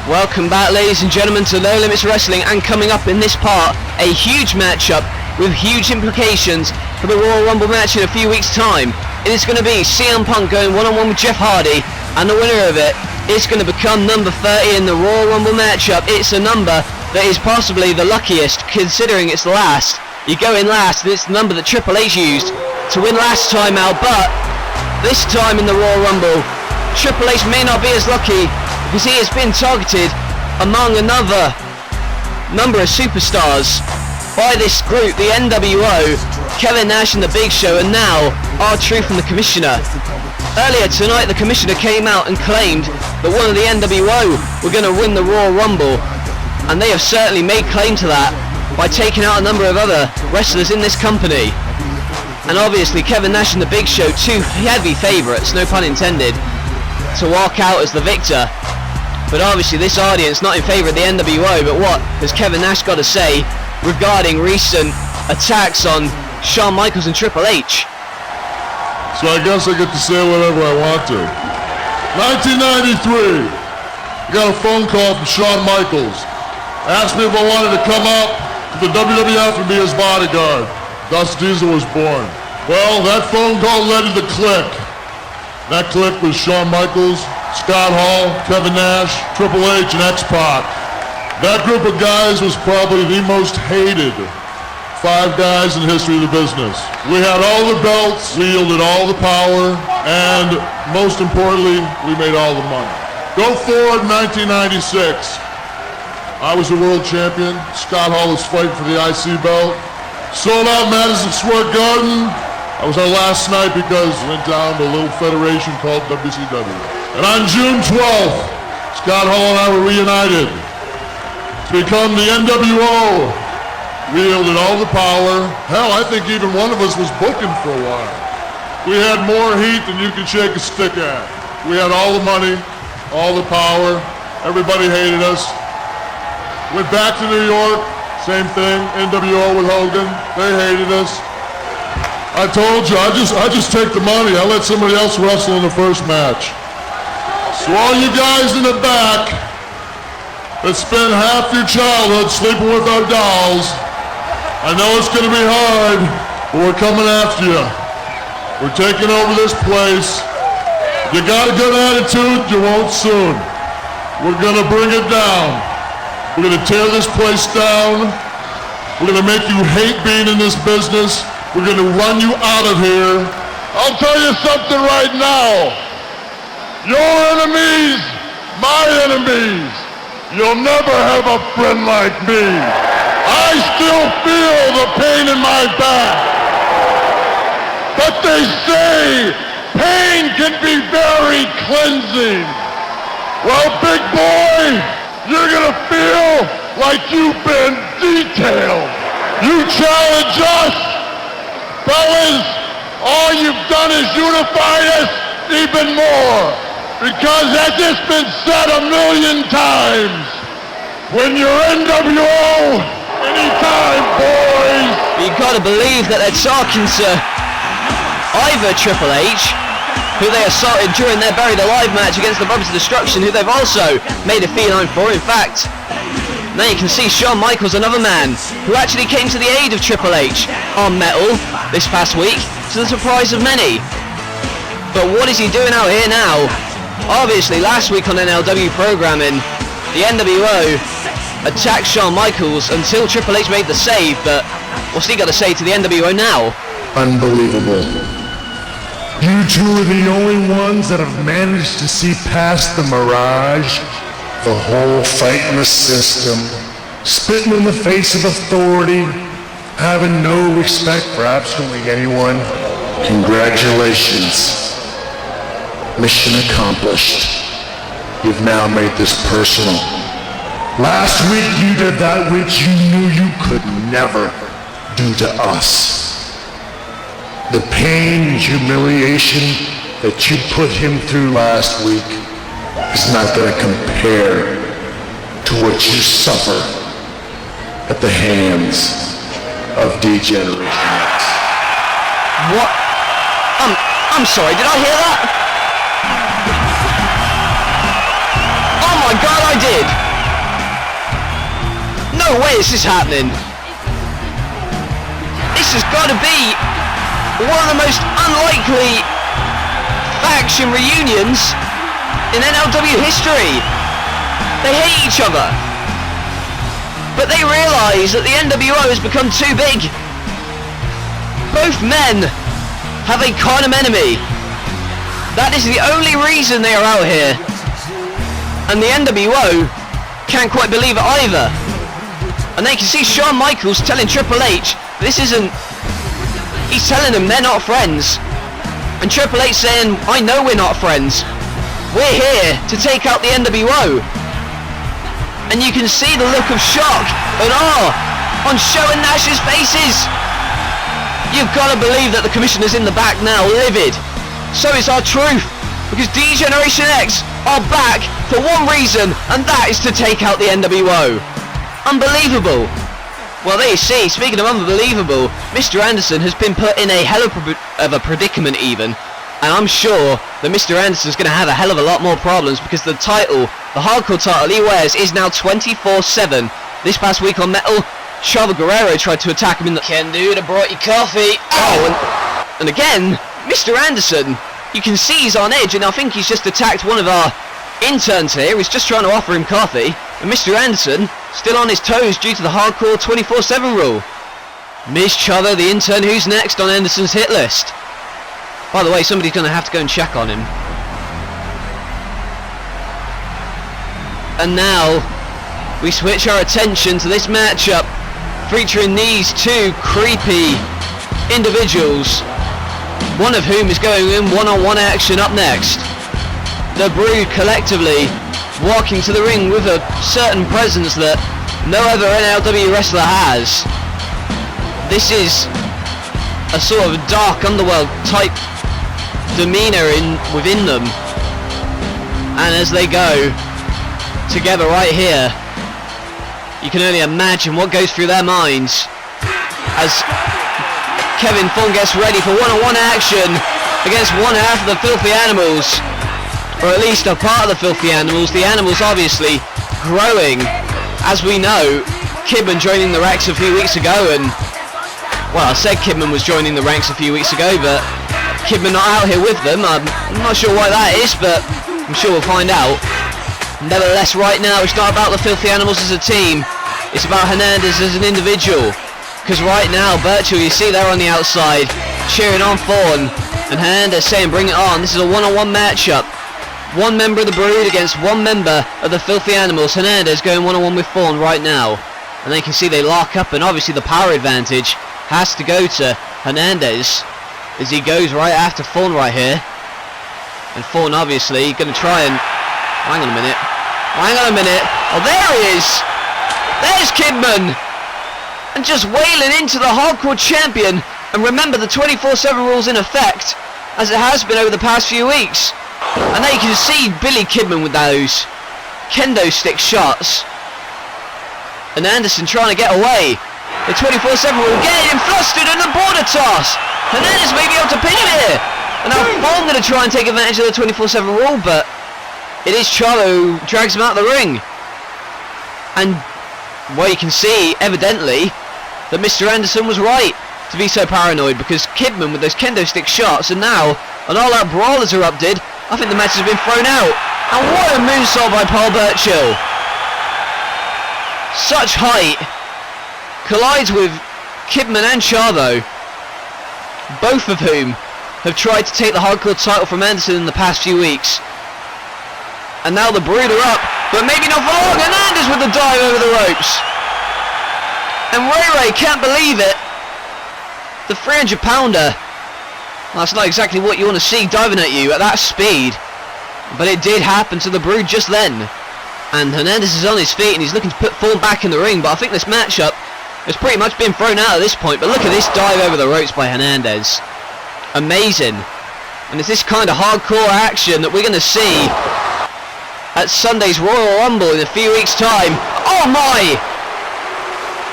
Welcome back, ladies and gentlemen, to No Limits Wrestling, and coming up in this part, a huge matchup with huge implications for the Royal Rumble match in a few weeks' time. It is going to be CM Punk going one-on-one with Jeff Hardy, and the winner of it is going to become number 30 in the Royal Rumble matchup. It's a number that is possibly the luckiest, considering it's last. You go in last, and it's the number that Triple H used to win last time out, but this time in the Royal Rumble, Triple H may not be as lucky, because he has been targeted among another number of superstars by this group, the NWO, Kevin Nash and the Big Show, and now R-Truth and the Commissioner. Earlier tonight, the Commissioner came out and claimed that one of the NWO were going to win the Royal Rumble, and they have certainly made claim to that by taking out a number of other wrestlers in this company. And obviously Kevin Nash and the Big Show, two heavy favourites, no pun intended, to walk out as the victor. But obviously this audience not in favour of the NWO, but what has Kevin Nash got to say regarding recent attacks on Shawn Michaels and Triple H? So I guess I get to say whatever I want to. 1993, I got a phone call from Shawn Michaels. Asked me if I wanted to come up to the WWF and be his bodyguard. Thus Diesel was born. Well, that phone call led to the Clique. That Clique was Shawn Michaels, Scott Hall, Kevin Nash, Triple H, and X-Pac. That group of guys was probably the most hated 5 guys in the history of the business. We had all the belts, we wielded all the power, and most importantly, we made all the money. Go forward, 1996. I was the world champion. Scott Hall was fighting for the IC belt. Sold out Madison Square Garden. I was our last night because we went down to a little federation called WCW. And on June 12th, Scott Hall and I were reunited to become the NWO. We wielded all the power. Hell, I think even one of us was booking for a while. We had more heat than you could shake a stick at. We had all the money, all the power. Everybody hated us. Went back to New York, same thing, NWO with Hogan. They hated us. I told you, I just take the money. I let somebody else wrestle in the first match. So all you guys in the back that spend half your childhood sleeping with our dolls, I know it's gonna be hard, but we're coming after you. We're taking over this place. You got a good attitude, you won't soon. We're gonna bring it down. We're gonna tear this place down. We're gonna make you hate being in this business. We're gonna run you out of here. I'll tell you something right now. Your enemies, my enemies. You'll never have a friend like me. I still feel the pain in my back. But they say pain can be very cleansing. Well, big boy, you're gonna feel like you've been detailed. You challenge us, fellas, all you've done is unify us even more. Because as it's been said a million times, when you're NWO, anytime, boys. You gotta believe that they're talking to either Triple H, who they assaulted during their Buried Alive match against the Brothers of Destruction, who they've also made a feline for. In fact, now you can see Shawn Michaels, another man who actually came to the aid of Triple H on Metal this past week, to the surprise of many. But what is he doing out here now? Obviously, last week on NLW programming, the NWO attacked Shawn Michaels until Triple H made the save, but what's he got to say to the NWO now? Unbelievable. You two are the only ones that have managed to see past the mirage, the whole fighting the system, spitting in the face of authority, having no respect for absolutely anyone. Congratulations. Mission accomplished. You've now made this personal. Last week you did that which you knew you could never do to us. The pain and humiliation that you put him through last week is not going to compare to what you suffer at the hands of D-Generation X. What? I'm sorry, did I hear that? Oh my god, I did! no way is this happening. This has got to be one of the most unlikely faction reunions in NLW history. They hate each other, but they realise that the NWO has become too big. Both men have a common enemy. That is the only reason they are out here, and the NWO can't quite believe it either. And they can see Shawn Michaels telling Triple H this isn't. He's telling them they're not friends, and Triple H saying, I know we're not friends. We're here to take out the NWO. And you can see the look of shock and awe on Show and Nash's faces. You've got to believe that the commissioner's in the back now, livid. So is our truth, because D-Generation X are back for one reason, and that is to take out the NWO. Unbelievable. Well, there you see, speaking of unbelievable, Mr. Anderson has been put in a hell of a predicament even, and I'm sure that Mr. Anderson's going to have a hell of a lot more problems, because the title, the hardcore title he wears, is now 24/7. This past week on Metal, Chavo Guerrero tried to attack him in the Ken dude, I brought you coffee. Oh, and again, Mr. Anderson, you can see he's on edge, and I think he's just attacked one of our interns here. He's just trying to offer him coffee, and Mr. Anderson still on his toes due to the hardcore 24/7 rule. Miss Chavo, the intern, who's next on Anderson's hit list? By the way, somebody's going to have to go and check on him. And now we switch our attention to this matchup featuring these two creepy individuals, one of whom is going in one-on-one action up next. The Brood collectively walking to the ring with a certain presence that no other NLW wrestler has. This is a sort of dark underworld type demeanor within them, and as they go together right here, you can only imagine what goes through their minds as Kevin Thorne gets ready for one-on-one action against one half of the Filthy Animals, or at least a part of the Filthy Animals. The Animals obviously growing, as we know. Kidman joining the ranks a few weeks ago, and well, I said Kidman was joining the ranks a few weeks ago, but Kidman not out here with them. I'm not sure why that is, but I'm sure we'll find out. Nevertheless, right now it's not about the Filthy Animals as a team, it's about Hernandez as an individual, because right now virtually you see they're on the outside cheering on Thorne, and Hernandez saying bring it on. This is a one-on-one matchup, one member of the Brood against one member of the Filthy Animals. Hernandez going one-on-one with Thorne right now, and they can see they lock up, and obviously the power advantage has to go to Hernandez as he goes right after Thorne right here. And Thorne obviously going to try and hang on a minute. Oh, there he is. There's Kidman, and just wailing into the hardcore champion. And remember, the 24/7 rule's in effect, as it has been over the past few weeks. And now you can see Billy Kidman with those kendo stick shots, and Anderson trying to get away. The 24/7 rule getting him flustered, and the border toss. Hernandez may be able to pin him here. And now Thorne going to try and take advantage of the 24/7 rule, but it is Chavo who drags him out of the ring. And well, you can see evidently that Mr. Anderson was right to be so paranoid, because Kidman with those kendo stick shots, and now an all-out brawl has erupted. I think the match has been thrown out. And what a moonsault by Paul Burchill. Such height. Collides with Kidman and Chavo, both of whom have tried to take the hardcore title from Anderson in the past few weeks. And now the Brood are up, but maybe not for long. Hernandez with the dive over the ropes. And Ray can't believe it. The 300-pounder. Well, that's not exactly what you want to see diving at you at that speed, but it did happen to the Brood just then. And Hernandez is on his feet, and he's looking to put Thorne back in the ring, but I think this matchup has pretty much been thrown out at this point. But look at this dive over the ropes by Hernandez. Amazing. And it's this kind of hardcore action that we're going to see at Sunday's Royal Rumble in a few weeks' time. Oh my!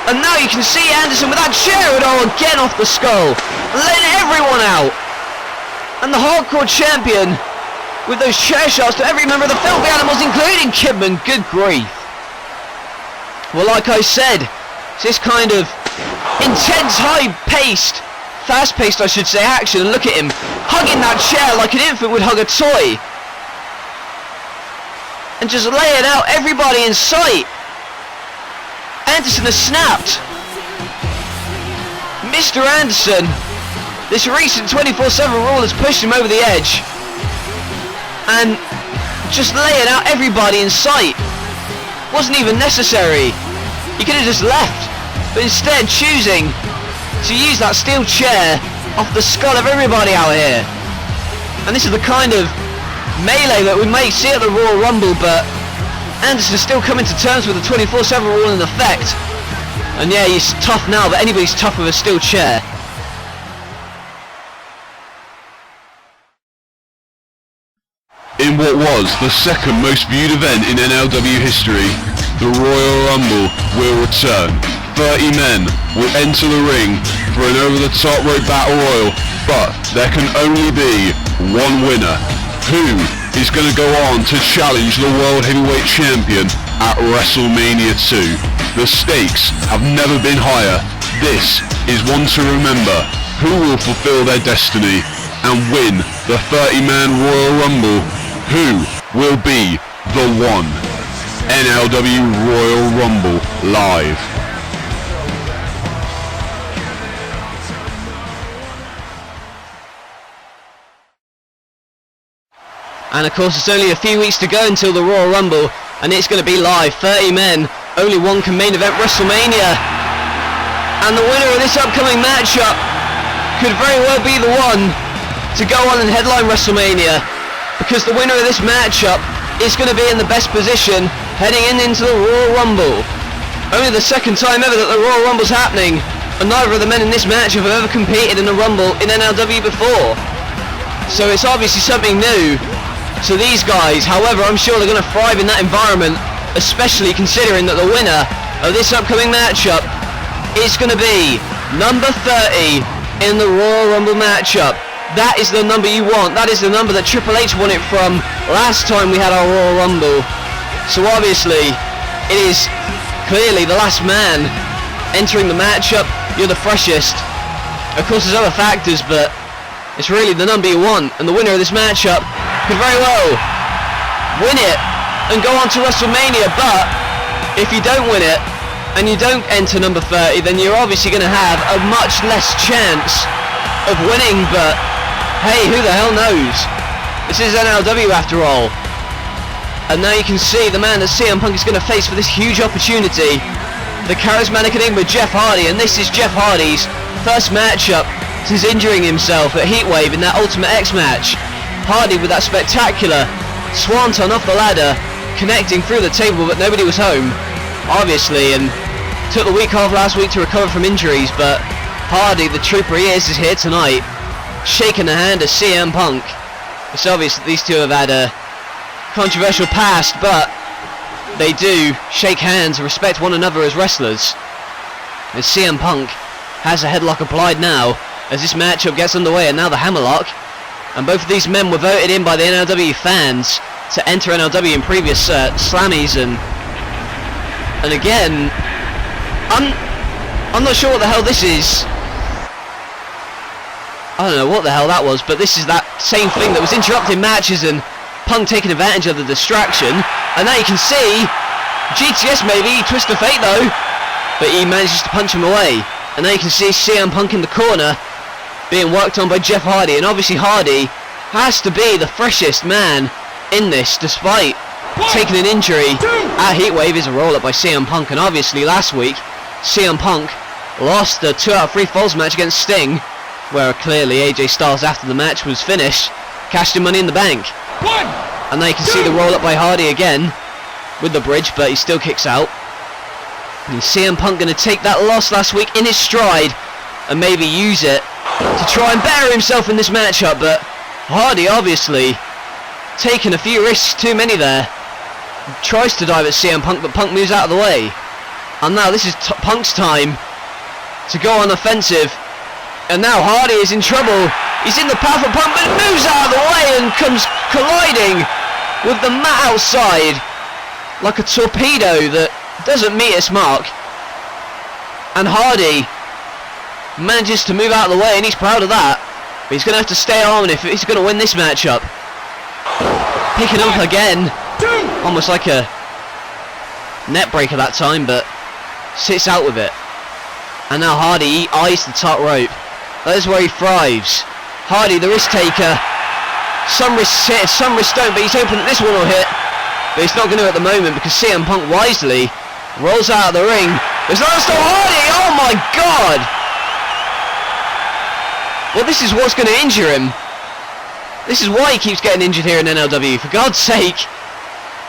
And now you can see Anderson with that chair and all again off the skull, letting everyone out. And the hardcore champion with those chair shots to every member of the Filthy Animals, including Kidman. Good grief. Well, like I said, it's this kind of intense, high-paced, fast-paced, I should say, action. And look at him hugging that chair like an infant would hug a toy. And just laying out everybody in sight. Anderson has snapped. Mr. Anderson, this recent 24/7 rule has pushed him over the edge. And just laying out everybody in sight. Wasn't even necessary. He could have just left. But instead choosing to use that steel chair off the skull of everybody out here. And this is the kind of melee that we may see at the Royal Rumble, but Anderson is still coming to terms with the 24/7 rule in effect. And yeah, he's tough now, but anybody's tough with a steel chair. In what was the second most viewed event in NLW history, the Royal Rumble will return. 30 men will enter the ring for an over-the-top rope battle royal, but there can only be one winner. Who is going to go on to challenge the World Heavyweight Champion at WrestleMania 2? The stakes have never been higher. This is one to remember. Who will fulfill their destiny and win the 30-man Royal Rumble? Who will be the one? NLW Royal Rumble live. And of course it's only a few weeks to go until the Royal Rumble, and it's going to be live. 30 men, only one can main event WrestleMania. And the winner of this upcoming matchup could very well be the one to go on and headline WrestleMania, because the winner of this matchup is going to be in the best position heading into the Royal Rumble. Only the second time ever that the Royal Rumble's happening, and neither of the men in this matchup have ever competed in a Rumble in NLW before. So it's obviously something new to these guys. However, I'm sure they're going to thrive in that environment, especially considering that the winner of this upcoming matchup is going to be number 30 in the Royal Rumble matchup. That is the number you want. That is the number that Triple H won it from last time we had our Royal Rumble. So obviously, it is clearly the last man entering the matchup. You're the freshest. Of course, there's other factors, but it's really the number you want. And the winner of this matchup could very well win it and go on to WrestleMania. But if you don't win it and you don't enter number 30, then you're obviously going to have a much less chance of winning. But hey, who the hell knows? This is NLW after all. And now you can see the man that CM Punk is going to face for this huge opportunity, the charismatic enigma Jeff Hardy. And this is Jeff Hardy's first matchup since injuring himself at Heatwave in that Ultimate X match. Hardy with that spectacular swanton off the ladder, connecting through the table, but nobody was home, obviously, and took the week off last week to recover from injuries. But Hardy, the trooper he is here tonight, shaking the hand of CM Punk. It's obvious that these two have had a controversial past, but they do shake hands and respect one another as wrestlers. And CM Punk has a headlock applied now as this matchup gets underway, and now the hammerlock. And both of these men were voted in by the NLW fans to enter NLW in previous Slammies, and again, I'm not sure what the hell this is. I don't know what the hell that was, but this is that same thing that was interrupting matches and Punk taking advantage of the distraction. And now you can see GTS maybe, twist of fate though, but he manages to punch him away. And now you can see CM Punk in the corner being worked on by Jeff Hardy, and obviously Hardy has to be the freshest man in this, despite taking an injury at Heatwave. Is a roll-up by CM Punk, and obviously last week CM Punk lost the 2 out of 3 falls match against Sting, where clearly AJ Styles after the match was finished cashed in Money in the Bank. And now you can see the roll-up by Hardy again with the bridge, but he still kicks out. And CM Punk going to take that loss last week in his stride and maybe use it to try and better himself in this matchup. But Hardy obviously taking a few risks too many there. Tries to dive at CM Punk, but Punk moves out of the way. And now this is Punk's time to go on offensive. And now Hardy is in trouble. He's in the path of Punk, but moves out of the way and comes colliding with the mat outside like a torpedo that doesn't meet its mark. And Hardy manages to move out of the way, and he's proud of that. But he's going to have to stay on if he's going to win this matchup. Picking up again. Almost like a net breaker that time, but sits out with it. And now Hardy eyes the top rope. That is where he thrives. Hardy, the risk taker. Some risks hit, some risks don't, but he's hoping that this one will hit. But he's not going to at the moment because CM Punk wisely rolls out of the ring. There's another stop. Hardy! Oh my god! Well, this is what's going to injure him. This is why he keeps getting injured here in NLW. For God's sake.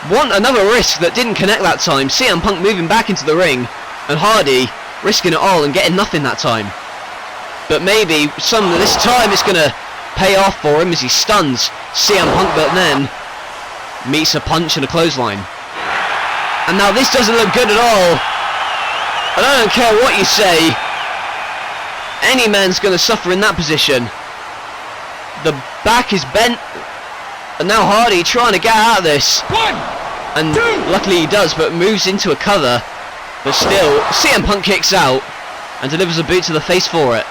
Another risk that didn't connect that time. CM Punk moving back into the ring. And Hardy risking it all and getting nothing that time. But maybe this time it's going to pay off for him as he stuns CM Punk, but then meets a punch and a clothesline. And now this doesn't look good at all. And I don't care what you say. Any man's going to suffer in that position. The back is bent. And now Hardy trying to get out of this. And luckily he does, but moves into a cover. But still, CM Punk kicks out and delivers a boot to the face for it.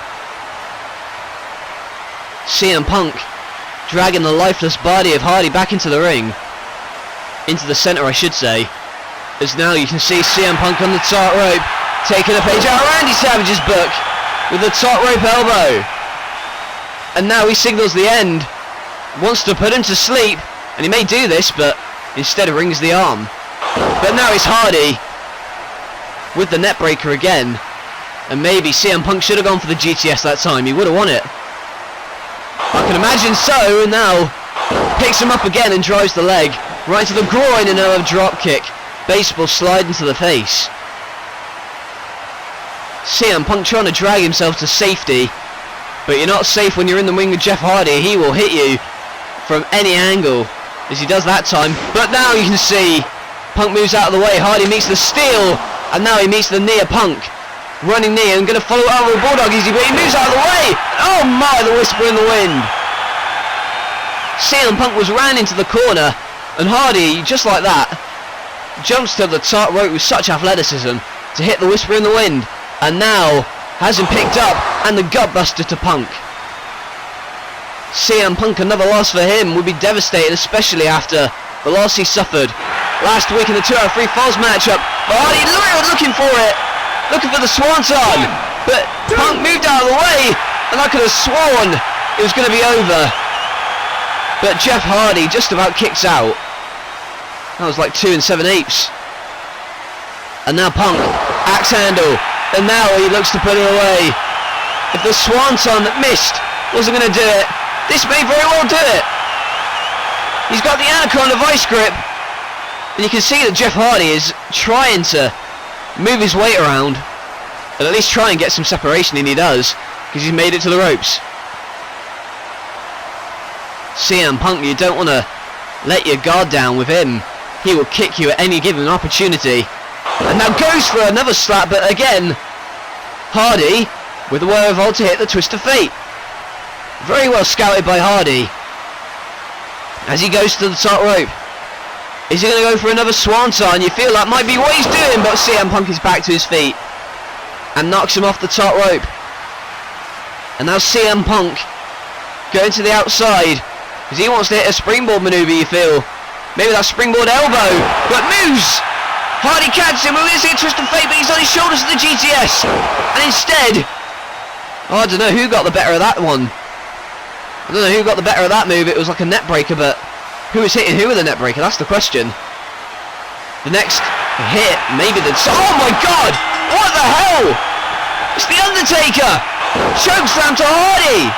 CM Punk dragging the lifeless body of Hardy back into the ring. Into the centre, I should say. As now you can see CM Punk on the top rope, taking a page out of Randy Savage's book with the top rope elbow. And now he signals the end. Wants to put him to sleep, and he may do this, but instead rings the arm. But now it's Hardy with the net breaker again. And maybe CM Punk should have gone for the GTS that time. He would have won it. I can imagine so. And now picks him up again and drives the leg right to the groin, and another drop kick. Baseball slide into the face. CM Punk trying to drag himself to safety, but you're not safe when you're in the ring with Jeff Hardy. He will hit you from any angle, as he does that time. But now you can see Punk moves out of the way. Hardy meets the steel, and now he meets the knee of Punk. Running knee, and going to follow out with a Bulldog easy, but he moves out of the way. Oh my, the whisper in the wind. CM Punk was ran into the corner, and Hardy, just like that, jumps to the top rope with such athleticism to hit the whisper in the wind. And now has him picked up, and the gutbuster to Punk. CM Punk, another loss for him, would be devastated, especially after the loss he suffered last week in the 2 out of 3 falls matchup. But Hardy looking for it. Looking for the swanton, but Punk moved out of the way, and I could have sworn it was going to be over. But Jeff Hardy just about kicks out. That was like 2 7/8. And now Punk, axe handle, and now he looks to put it away. If the swanton that missed wasn't going to do it, this may very well do it. He's got the Anaconda vice grip, and you can see that Jeff Hardy is trying to move his weight around and at least try and get some separation, and he does, because he's made it to the ropes. CM Punk, you don't want to let your guard down with him. He will kick you at any given opportunity. And now goes for another slap, but again Hardy with the wherewithal to hit the twist of fate. Very well scouted by Hardy as he goes to the top rope. Is he going to go for another swanton? You feel that might be what he's doing, but CM Punk is back to his feet and knocks him off the top rope. And now CM Punk going to the outside because he wants to hit a springboard maneuver, you feel. Maybe that springboard elbow, but moves! Hardy catches him with his twist of fate, but he's on his shoulders to the GTS. And instead, I don't know who got the better of that one. I don't know who got the better of that move. It was like a net breaker, but who was hitting who with a net breaker? That's the question. The next hit, maybe the... Oh my god! What the hell? It's the Undertaker! Chokeslam to Hardy!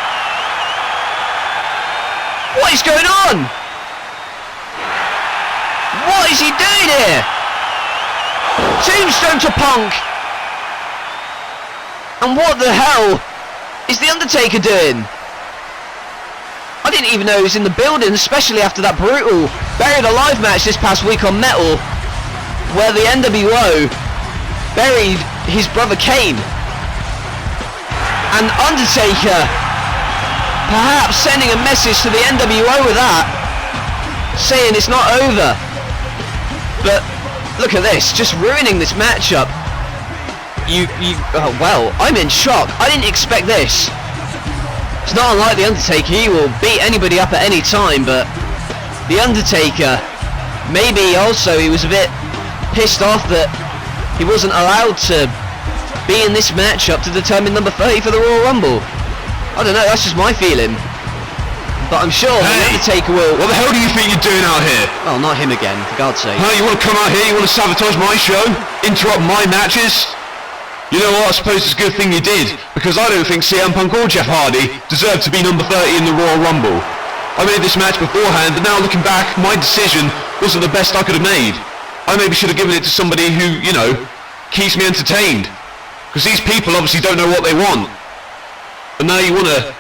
What is going on? What is he doing here? Tombstone to Punk! And what the hell is the Undertaker doing? I didn't even know he was in the building, especially after that brutal Buried Alive match this past week on Metal, where the NWO buried his brother Kane. And Undertaker perhaps sending a message to the NWO with that, saying it's not over. But Look at this, just ruining this matchup. Well, I'm in shock. I didn't expect this. It's not unlike The Undertaker. He will beat anybody up at any time, but The Undertaker, maybe also he was a bit pissed off that he wasn't allowed to be in this matchup to determine number 30 for the Royal Rumble. I don't know, that's just my feeling. But I'm sure The Undertaker will... What the hell do you think you're doing out here? Well, not him again, for God's sake. Huh, you want to come out here, you want to sabotage my show? Interrupt my matches? You know what, I suppose it's a good thing you did, because I don't think CM Punk or Jeff Hardy deserve to be number 30 in the Royal Rumble. I made this match beforehand, and now looking back, my decision wasn't the best I could have made. I maybe should have given it to somebody who, you know, keeps me entertained. Because these people obviously don't know what they want. And now you want to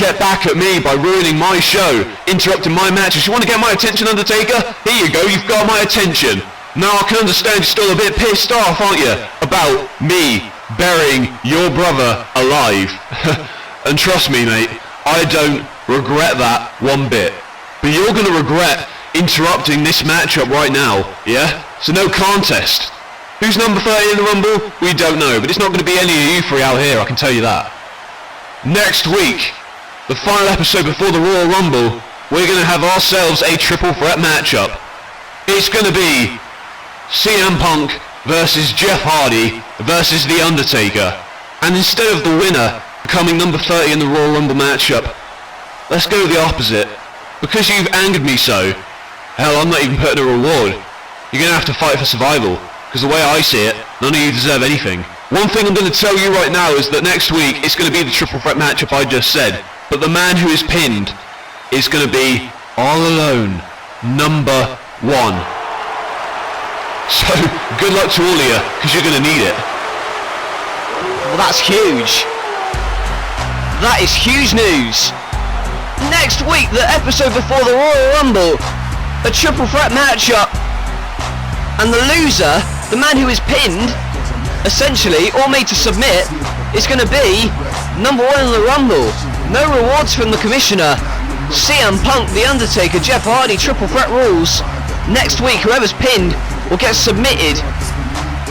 get back at me by ruining my show, interrupting my matches. You want to get my attention, Undertaker? Here you go, you've got my attention. Now I can understand you're still a bit pissed off, aren't you? About me burying your brother alive. And trust me, mate, I don't regret that one bit. But you're going to regret interrupting this matchup right now, yeah? So no contest. Who's number 30 in the Rumble? We don't know, but it's not going to be any of you three out here, I can tell you that. Next week, the final episode before the Royal Rumble, we're going to have ourselves a triple threat matchup. It's going to be CM Punk versus Jeff Hardy versus The Undertaker. And instead of the winner becoming number 30 in the Royal Rumble matchup, let's go the opposite. Because you've angered me so, hell, I'm not even putting a reward. You're going to have to fight for survival. Because the way I see it, none of you deserve anything. One thing I'm going to tell you right now is that next week it's going to be the triple threat matchup I just said. But the man who is pinned is going to be all alone, number 1. So, good luck to all of you, because you're going to need it. Well, that's huge. That is huge news. Next week, the episode before the Royal Rumble, a triple threat matchup. And the loser, the man who is pinned, essentially, or made to submit, is going to be number 1 in the Rumble. No rewards from the commissioner. CM Punk, The Undertaker, Jeff Hardy, triple threat rules. Next week, whoever's pinned will get submitted.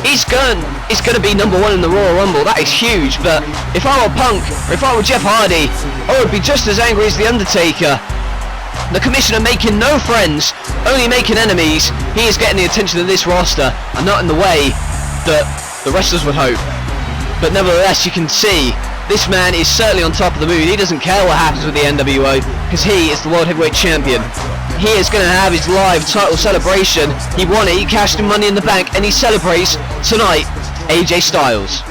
It's going to be number 1 in the Royal Rumble. That is huge. But if I were Punk, or if I were Jeff Hardy, I would be just as angry as The Undertaker. The commissioner making no friends, only making enemies. He is getting the attention of this roster, and not in the way that the wrestlers would hope. But nevertheless, you can see this man is certainly on top of the mood. He doesn't care what happens with the NWO, because he is the World Heavyweight Champion. He is going to have his live title celebration. He won it, he cashed in Money in the Bank, and he celebrates tonight AJ Styles.